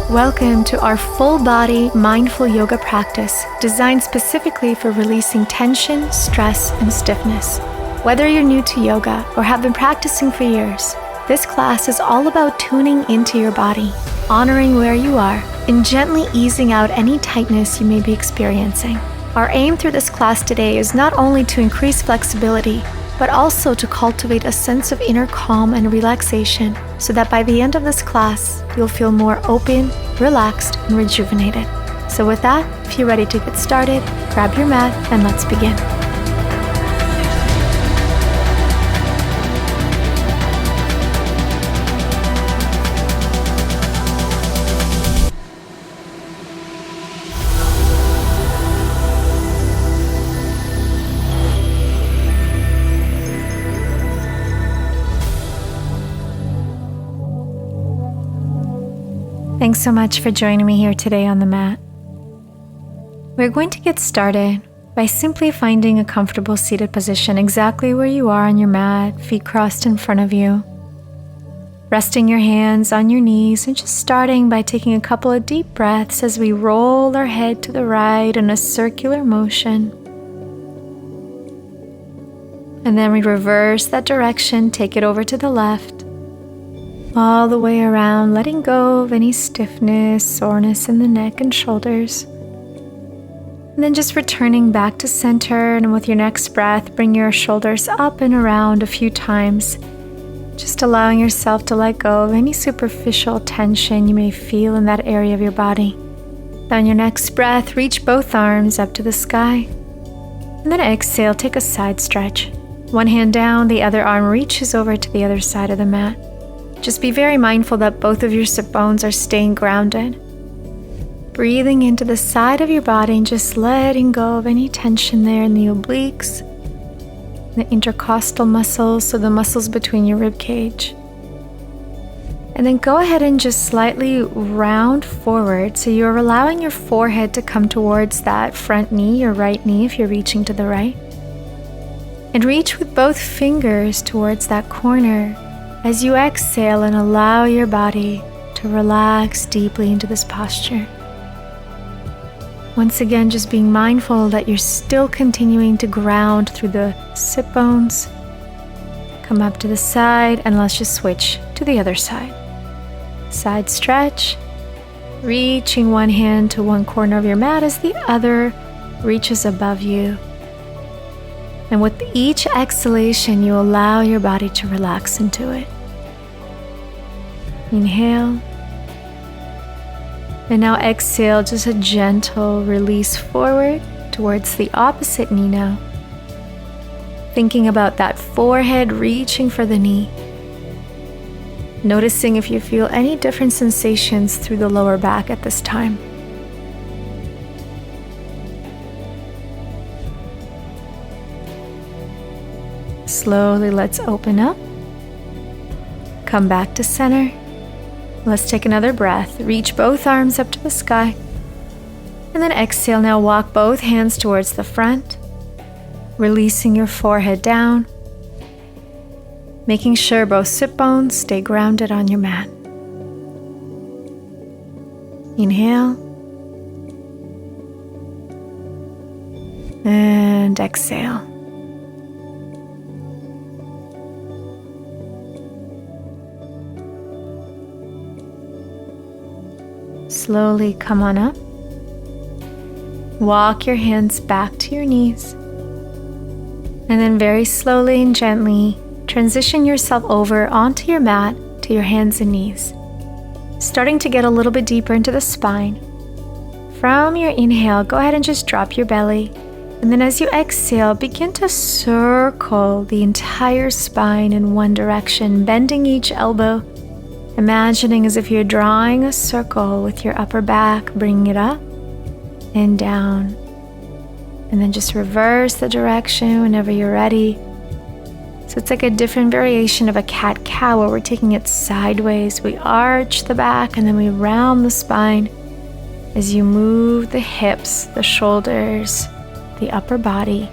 Welcome to our full body mindful yoga practice designed specifically for releasing tension, stress, and stiffness. Whether you're new to yoga or have been practicing for years, this class is all about tuning into your body, honoring where you are, and gently easing out any tightness you may be experiencing. Our aim through this class today is not only to increase flexibility, but also to cultivate a sense of inner calm and relaxation so that by the end of this class, you'll feel more open, relaxed, and rejuvenated. So with that, if you're ready to get started, grab your mat and let's begin. Thanks so much for joining me here today on the mat. We're going to get started by simply finding a comfortable seated position exactly where you are on your mat, feet crossed in front of you. Resting your hands on your knees and just starting by taking a couple of deep breaths as we roll our head to the right in a circular motion. And then we reverse that direction, take it over to the left. All the way around, letting go of any stiffness, soreness in the neck and shoulders. And then just returning back to center, and with your next breath, bring your shoulders up and around a few times, just allowing yourself to let go of any superficial tension you may feel in that area of your body. On your next breath, reach both arms up to the sky. And then exhale, take a side stretch. One hand down, the other arm reaches over to the other side of the mat. Just be very mindful that both of your sit bones are staying grounded. Breathing into the side of your body and just letting go of any tension there in the obliques, the intercostal muscles, so the muscles between your rib cage. And then go ahead and just slightly round forward, so you're allowing your forehead to come towards that front knee, your right knee if you're reaching to the right. And reach with both fingers towards that corner as you exhale and allow your body to relax deeply into this posture. Once again, just being mindful that you're still continuing to ground through the sit bones. Come up to the side and let's just switch to the other side. Side stretch, reaching one hand to one corner of your mat as the other reaches above you. And with each exhalation, you allow your body to relax into it. Inhale. And now exhale, just a gentle release forward towards the opposite knee now. Thinking about that forehead reaching for the knee. Noticing if you feel any different sensations through the lower back at this time. Slowly, let's open up. Come back to center. Let's take another breath. Reach both arms up to the sky. And then exhale. Now walk both hands towards the front, releasing your forehead down, making sure both sit bones stay grounded on your mat. Inhale. And exhale. Slowly come on up. Walk your hands back to your knees. And then very slowly and gently transition yourself over onto your mat to your hands and knees. Starting to get a little bit deeper into the spine. From your inhale, go ahead and just drop your belly. And then as you exhale, begin to circle the entire spine in one direction, bending each elbow. Imagining as if you're drawing a circle with your upper back, bringing it up and down. And then just reverse the direction whenever you're ready. So it's like a different variation of a cat-cow where we're taking it sideways. We arch the back and then we round the spine as you move the hips, the shoulders, the upper body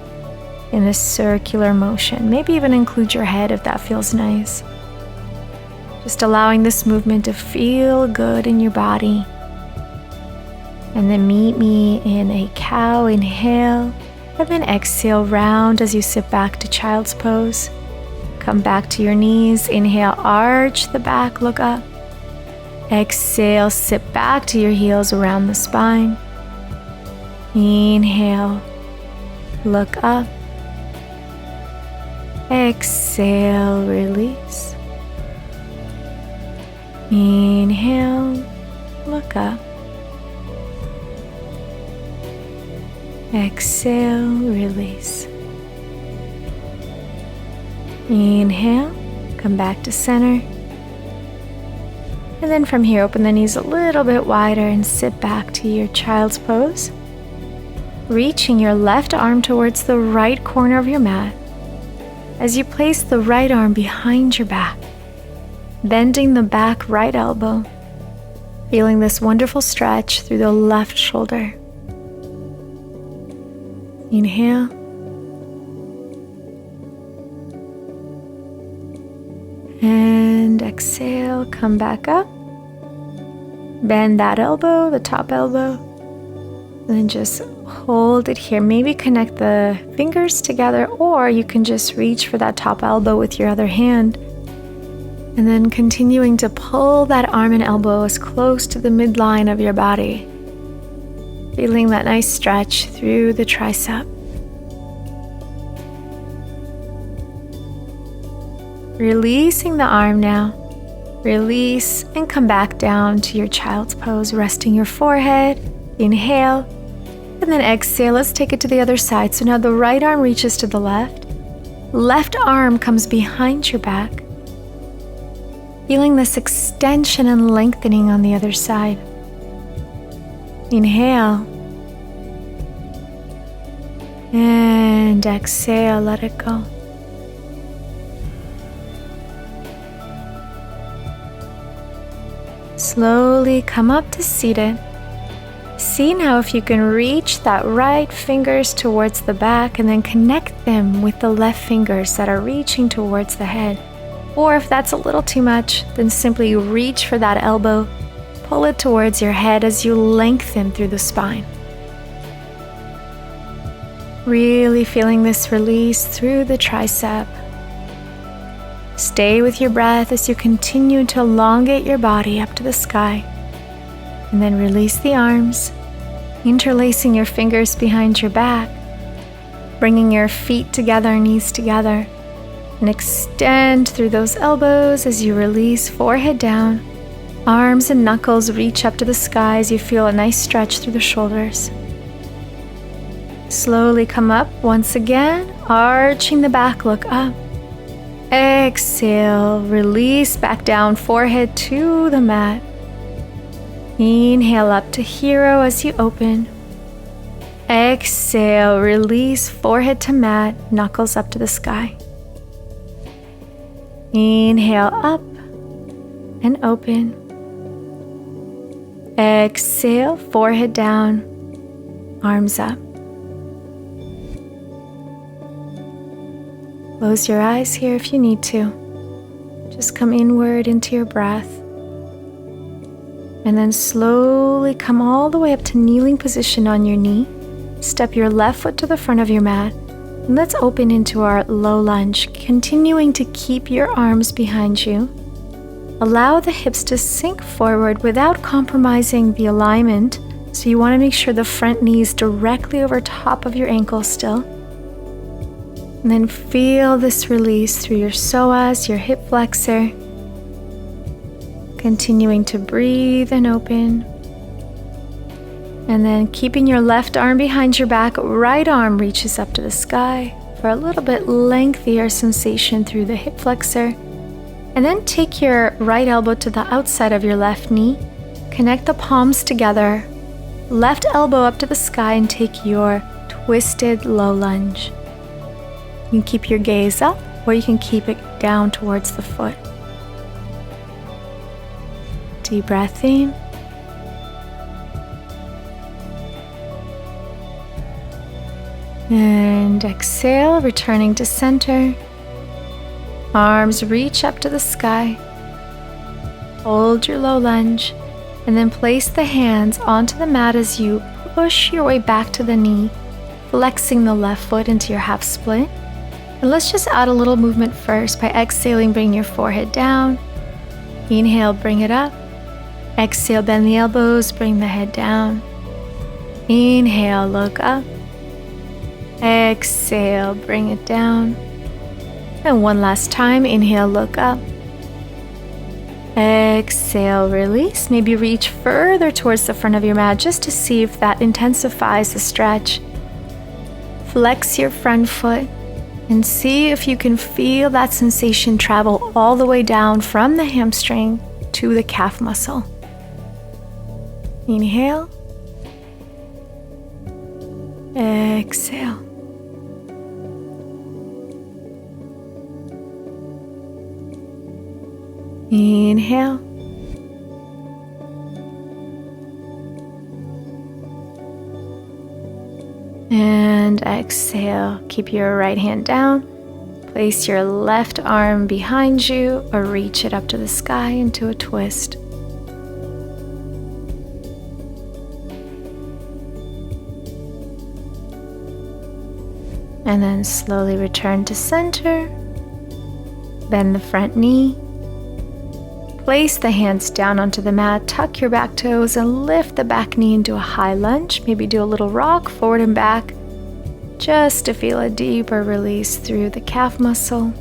in a circular motion. Maybe even include your head if that feels nice. Just allowing this movement to feel good in your body, And then meet me in a cow. Inhale. And then exhale, round as you sit back to child's pose. Come back to your knees. Inhale, arch the back, look up. Exhale, sit back to your heels around the spine. Inhale, look up. Exhale, release. Inhale, look up. Exhale, release. Inhale, come back to center. And then from here, open the knees a little bit wider and sit back to your child's pose. Reaching your left arm towards the right corner of your mat as you place the right arm behind your back, bending the back right elbow, feeling this wonderful stretch through the left shoulder. Inhale. And exhale, come back up. Bend that elbow, the top elbow. And then just hold it here. Maybe connect the fingers together, or you can just reach for that top elbow with your other hand. And then continuing to pull that arm and elbow as close to the midline of your body. Feeling that nice stretch through the tricep. Releasing the arm now. Release and come back down to your child's pose, resting your forehead. Inhale. And then exhale. Let's take it to the other side. So now the right arm reaches to the left. Left arm comes behind your back. Feeling this extension and lengthening on the other side. Inhale. And exhale, let it go. Slowly come up to seated. See now if you can reach that right fingers towards the back and then connect them with the left fingers that are reaching towards the head. Or if that's a little too much, then simply reach for that elbow, pull it towards your head as you lengthen through the spine. Really feeling this release through the tricep. Stay with your breath as you continue to elongate your body up to the sky. And then release the arms, interlacing your fingers behind your back, bringing your feet together, knees together, and extend through those elbows as you release, forehead down. Arms and knuckles reach up to the sky as you feel a nice stretch through the shoulders. Slowly come up once again, arching the back, look up. Exhale, release back down, forehead to the mat. Inhale up to hero as you open. Exhale, release, forehead to mat, knuckles up to the sky. Inhale up and open. Exhale, forehead down, arms up. Close your eyes here if you need to. Just come inward into your breath. And then slowly come all the way up to kneeling position on your knee. Step your left foot to the front of your mat. And let's open into our low lunge, continuing to keep your arms behind you. Allow the hips to sink forward without compromising the alignment. So you want to make sure the front knee is directly over top of your ankle still. And then feel this release through your psoas, your hip flexor. Continuing to breathe and open. And then keeping your left arm behind your back, right arm reaches up to the sky for a little bit lengthier sensation through the hip flexor. And then take your right elbow to the outside of your left knee. Connect the palms together. Left elbow up to the sky and take your twisted low lunge. You can keep your gaze up, or you can keep it down towards the foot. Deep breath in. And exhale, returning to center. Arms reach up to the sky. Hold your low lunge. And then place the hands onto the mat as you push your way back to the knee, flexing the left foot into your half split. And let's just add a little movement first by exhaling, bring your forehead down. Inhale, bring it up. Exhale, bend the elbows, bring the head down. Inhale, look up. Exhale, bring it down. And one last time, inhale, look up. Exhale, release. Maybe reach further towards the front of your mat just to see if that intensifies the stretch. Flex your front foot and see if you can feel that sensation travel all the way down from the hamstring to the calf muscle. Inhale. Exhale. Inhale. And exhale. Keep your right hand down. Place your left arm behind you or reach it up to the sky into a twist. And then slowly return to center. Bend the front knee. Place the hands down onto the mat, tuck your back toes and lift the back knee into a high lunge. Maybe do a little rock forward and back just to feel a deeper release through the calf muscle.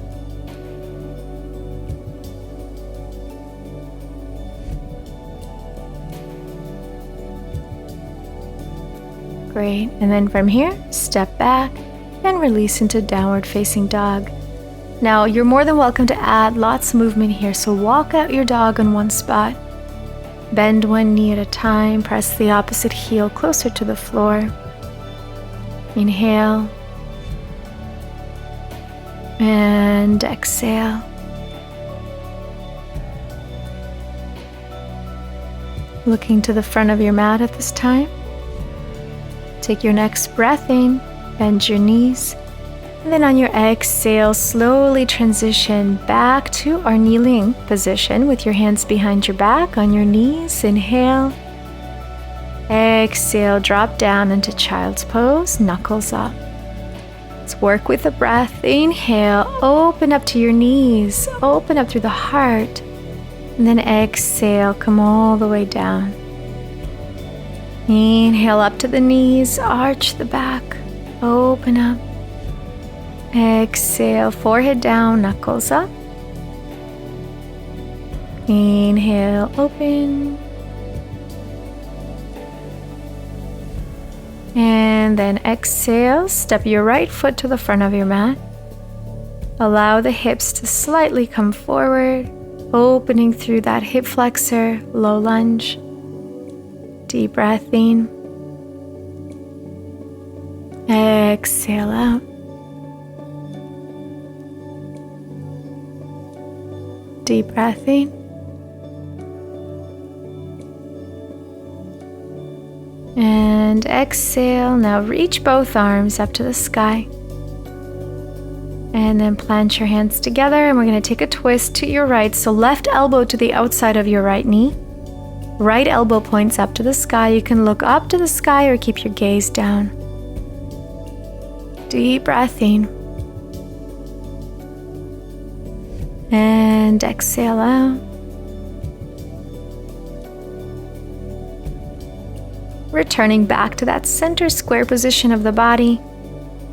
Great. And then from here, step back and release into downward facing dog. Now, you're more than welcome to add lots of movement here, so walk out your dog in one spot. Bend one knee at a time, press the opposite heel closer to the floor. Inhale. And exhale. Looking to the front of your mat at this time. Take your next breath in, bend your knees. And then on your exhale, slowly transition back to our kneeling position with your hands behind your back on your knees. Inhale. Exhale, drop down into child's pose, knuckles up. Let's work with the breath. Inhale, open up to your knees, open up through the heart. And then exhale, come all the way down. Inhale up to the knees, arch the back, open up. Exhale, forehead down, knuckles up. Inhale, open. And then exhale, step your right foot to the front of your mat. Allow the hips to slightly come forward, opening through that hip flexor, low lunge. Deep breath in. Exhale out. Deep breath in. And exhale. Now reach both arms up to the sky. And then plant your hands together and we're going to take a twist to your right. So left elbow to the outside of your right knee. Right elbow points up to the sky. You can look up to the sky or keep your gaze down. Deep breath in. And exhale out. Returning back to that center square position of the body.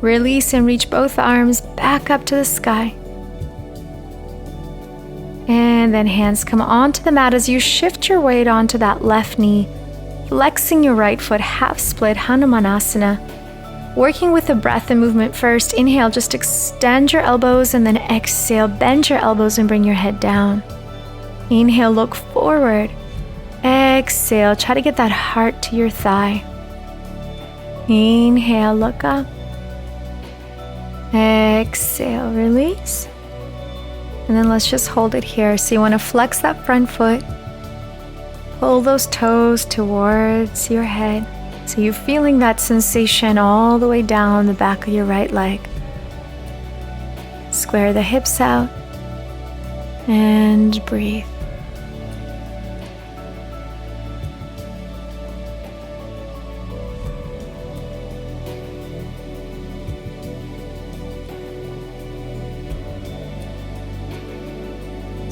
Release and reach both arms back up to the sky. And then hands come onto the mat as you shift your weight onto that left knee, flexing your right foot, half split, Hanumanasana. Working with the breath and movement first. Inhale, just extend your elbows and then exhale, bend your elbows and bring your head down. Inhale, look forward. Exhale, try to get that heart to your thigh. Inhale, look up. Exhale, release. And then let's just hold it here. So you want to flex that front foot. Pull those toes towards your head. So you're feeling that sensation all the way down the back of your right leg. Square the hips out and breathe.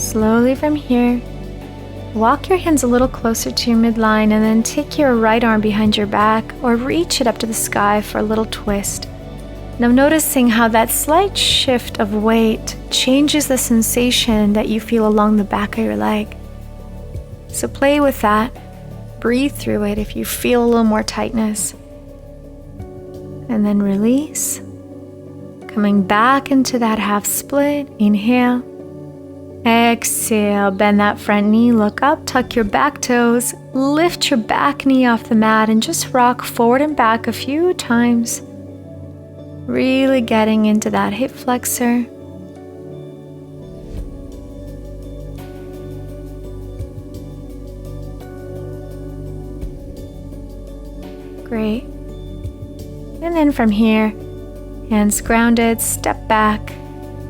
Slowly from here, walk your hands a little closer to your midline and then take your right arm behind your back or reach it up to the sky for a little twist. Now noticing how that slight shift of weight changes the sensation that you feel along the back of your leg. So play with that. Breathe through it if you feel a little more tightness. And then release. Coming back into that half split. Inhale. Exhale. Bend that front knee. Look up. Tuck your back toes. Lift your back knee off the mat and just rock forward and back a few times. Really getting into that hip flexor. Great. And then from here, hands grounded, step back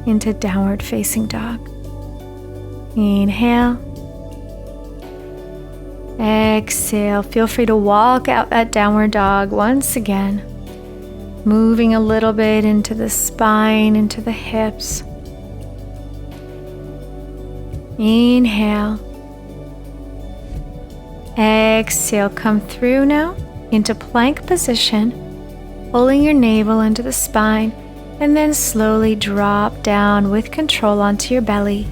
into downward facing dog. Inhale. Exhale. Feel free to walk out that downward dog once again. Moving a little bit into the spine, into the hips. Inhale. Exhale. Come through now into plank position, pulling your navel into the spine, and then slowly drop down with control onto your belly.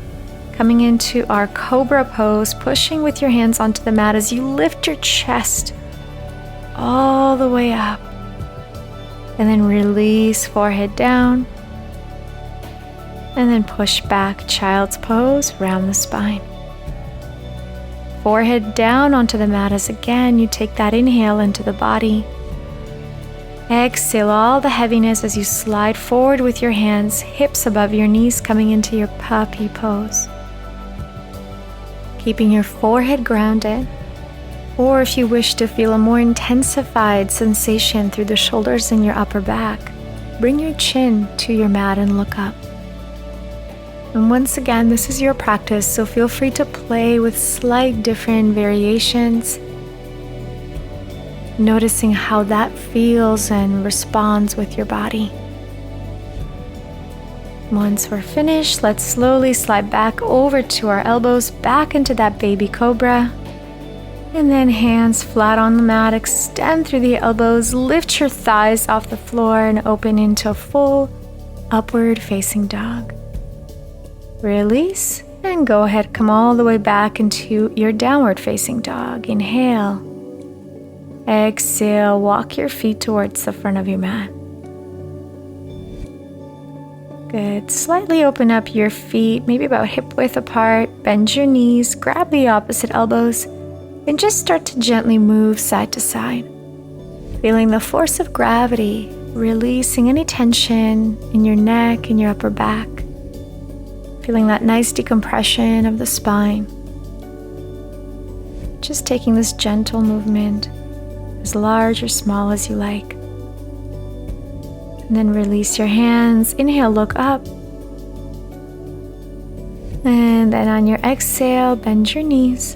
Coming into our Cobra pose, pushing with your hands onto the mat as you lift your chest all the way up. And then release, forehead down. And then push back, child's pose, round the spine. Forehead down onto the mat as again you take that inhale into the body. Exhale all the heaviness as you slide forward with your hands, hips above your knees, coming into your puppy pose. Keeping your forehead grounded. Or if you wish to feel a more intensified sensation through the shoulders and your upper back, bring your chin to your mat and look up. And once again, this is your practice, so feel free to play with slight different variations, noticing how that feels and responds with your body. Once we're finished, let's slowly slide back over to our elbows, back into that baby cobra. And then hands flat on the mat, extend through the elbows, lift your thighs off the floor and open into a full upward facing dog. Release and go ahead, come all the way back into your downward facing dog. Inhale. Exhale, walk your feet towards the front of your mat. Good. Slightly open up your feet, maybe about hip width apart. Bend your knees, grab the opposite elbows, and just start to gently move side to side. Feeling the force of gravity, releasing any tension in your neck and your upper back. Feeling that nice decompression of the spine. Just taking this gentle movement, as large or small as you like. And then release your hands. Inhale, look up. And then on your exhale, bend your knees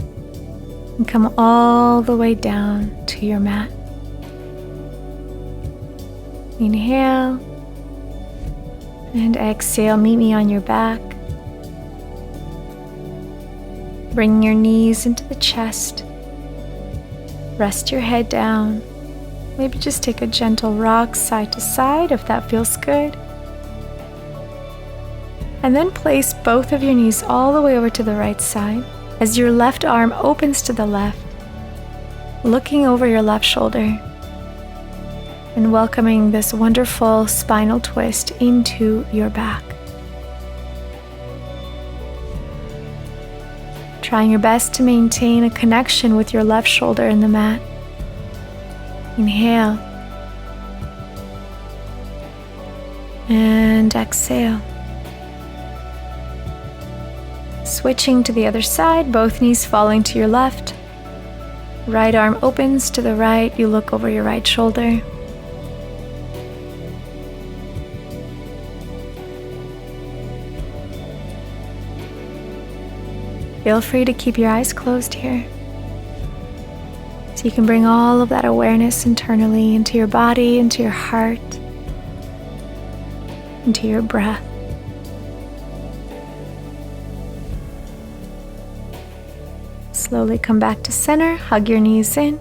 and come all the way down to your mat. Inhale and exhale, meet me on your back. Bring your knees into the chest. Rest your head down. Maybe just take a gentle rock side to side if that feels good. And then place both of your knees all the way over to the right side as your left arm opens to the left, looking over your left shoulder and welcoming this wonderful spinal twist into your back. Trying your best to maintain a connection with your left shoulder in the mat. Inhale and exhale. Switching to the other side, both knees falling to your left. Right arm opens to the right, you look over your right shoulder. Feel free to keep your eyes closed here. So you can bring all of that awareness internally into your body, into your heart, into your breath. slowly come back to center, hug your knees in.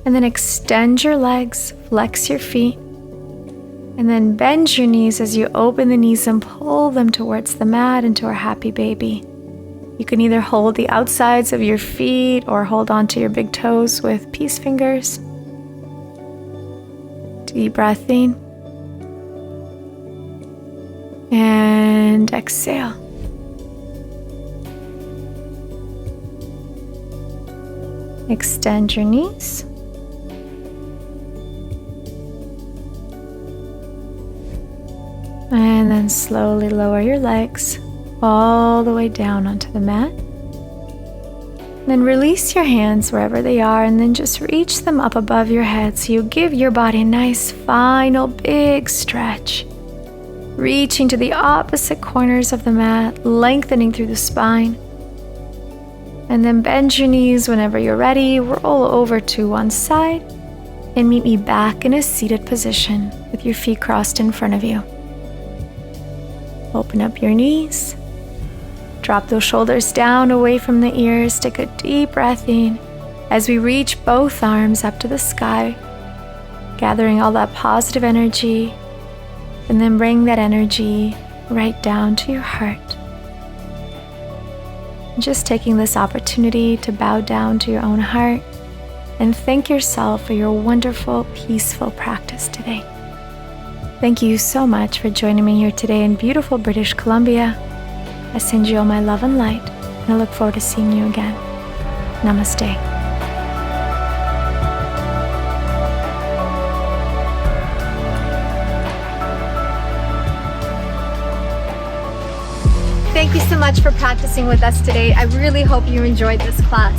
And then extend your legs, flex your feet. And then bend your knees as you open the knees and pull them towards the mat into our happy baby. You can either hold the outsides of your feet or hold onto your big toes with peace fingers. Deep breath in. And exhale. Extend your knees. And then slowly lower your legs all the way down onto the mat. Then release your hands wherever they are and then just reach them up above your head so you give your body a nice final big stretch. Reaching to the opposite corners of the mat, lengthening through the spine. And then bend your knees whenever you're ready, roll over to one side, and meet me back in a seated position with your feet crossed in front of you. Open up your knees. Drop those shoulders down away from the ears. Take a deep breath in as we reach both arms up to the sky, gathering all that positive energy, and then bring that energy right down to your heart. Just taking this opportunity to bow down to your own heart and thank yourself for your wonderful, peaceful practice today. Thank you so much for joining me here today in beautiful British Columbia. I send you all my love and light, and I look forward to seeing you again. Namaste. Thank you so much for practicing with us today. I really hope you enjoyed this class.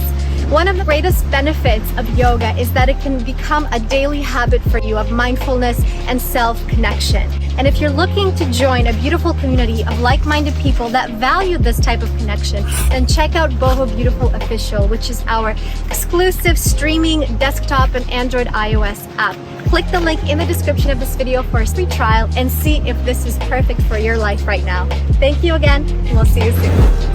One of the greatest benefits of yoga is that it can become a daily habit for you of mindfulness and self-connection. And if you're looking to join a beautiful community of like-minded people that value this type of connection, then check out Boho Beautiful Official, which is our exclusive streaming desktop and Android iOS app. Click the link in the description of this video for a free trial and see if this is perfect for your life right now. Thank you again, and we'll see you soon.